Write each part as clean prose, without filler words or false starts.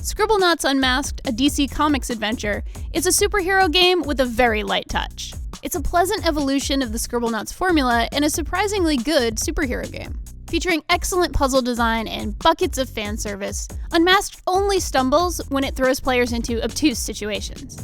Scribblenauts Unmasked, a DC Comics adventure, is a superhero game with a very light touch. It's a pleasant evolution of the Scribblenauts formula and a surprisingly good superhero game. Featuring excellent puzzle design and buckets of fan service, Unmasked only stumbles when it throws players into obtuse situations.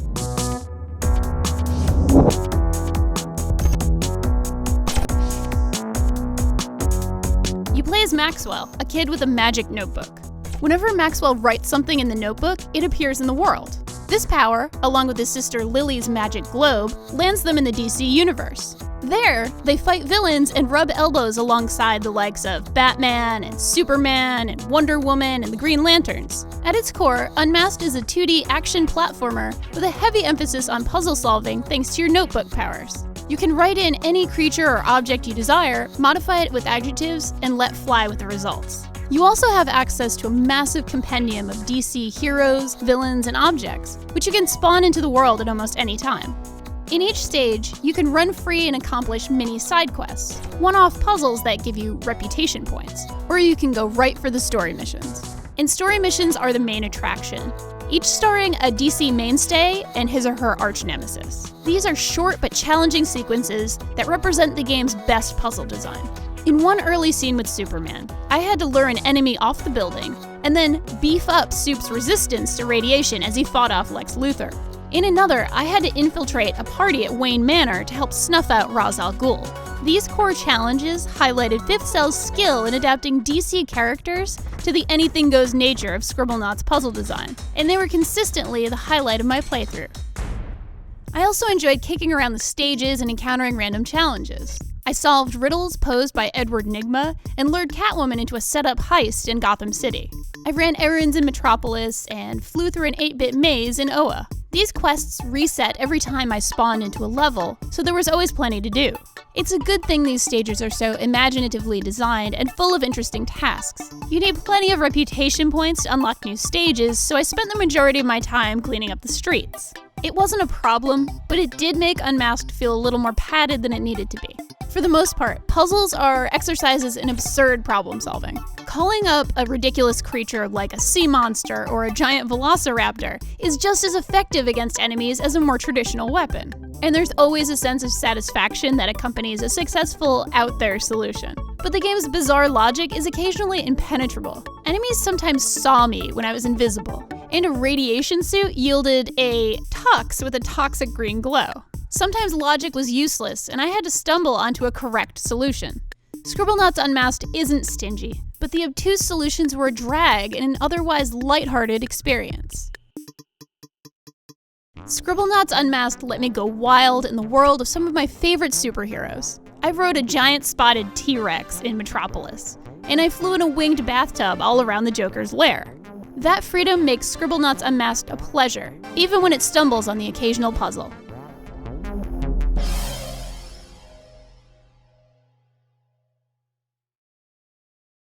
You play as Maxwell, a kid with a magic notebook. Whenever Maxwell writes something in the notebook, it appears in the world. This power, along with his sister Lily's magic globe, lands them in the DC universe. There, they fight villains and rub elbows alongside the likes of Batman and Superman and Wonder Woman and the Green Lanterns. At its core, Unmasked is a 2D action platformer with a heavy emphasis on puzzle solving thanks to your notebook powers. You can write in any creature or object you desire, modify it with adjectives, and let fly with the results. You also have access to a massive compendium of DC heroes, villains, and objects, which you can spawn into the world at almost any time. In each stage, you can run free and accomplish mini side quests, one-off puzzles that give you reputation points, or you can go right for the story missions. And story missions are the main attraction, each starring a DC mainstay and his or her arch-nemesis. These are short but challenging sequences that represent the game's best puzzle design. In one early scene with Superman, I had to lure an enemy off the building, and then beef up Soup's resistance to radiation as he fought off Lex Luthor. In another, I had to infiltrate a party at Wayne Manor to help snuff out Ra's al Ghul. These core challenges highlighted Fifth Cell's skill in adapting DC characters to the anything-goes nature of Scribblenauts puzzle design, and they were consistently the highlight of my playthrough. I also enjoyed kicking around the stages and encountering random challenges. I solved riddles posed by Edward Nygma and lured Catwoman into a setup heist in Gotham City. I ran errands in Metropolis and flew through an 8-bit maze in Oa. These quests reset every time I spawned into a level, so there was always plenty to do. It's a good thing these stages are so imaginatively designed and full of interesting tasks. You need plenty of reputation points to unlock new stages, so I spent the majority of my time cleaning up the streets. It wasn't a problem, but it did make Unmasked feel a little more padded than it needed to be. For the most part, puzzles are exercises in absurd problem solving. Calling up a ridiculous creature like a sea monster or a giant velociraptor is just as effective against enemies as a more traditional weapon. And there's always a sense of satisfaction that accompanies a successful out-there solution. But the game's bizarre logic is occasionally impenetrable. Enemies sometimes saw me when I was invisible, and a radiation suit yielded a tux with a toxic green glow. Sometimes logic was useless, and I had to stumble onto a correct solution. Scribblenauts Unmasked isn't stingy, but the obtuse solutions were a drag in an otherwise lighthearted experience. Scribblenauts Unmasked let me go wild in the world of some of my favorite superheroes. I rode a giant spotted T-Rex in Metropolis, and I flew in a winged bathtub all around the Joker's lair. That freedom makes Scribblenauts Unmasked a pleasure, even when it stumbles on the occasional puzzle.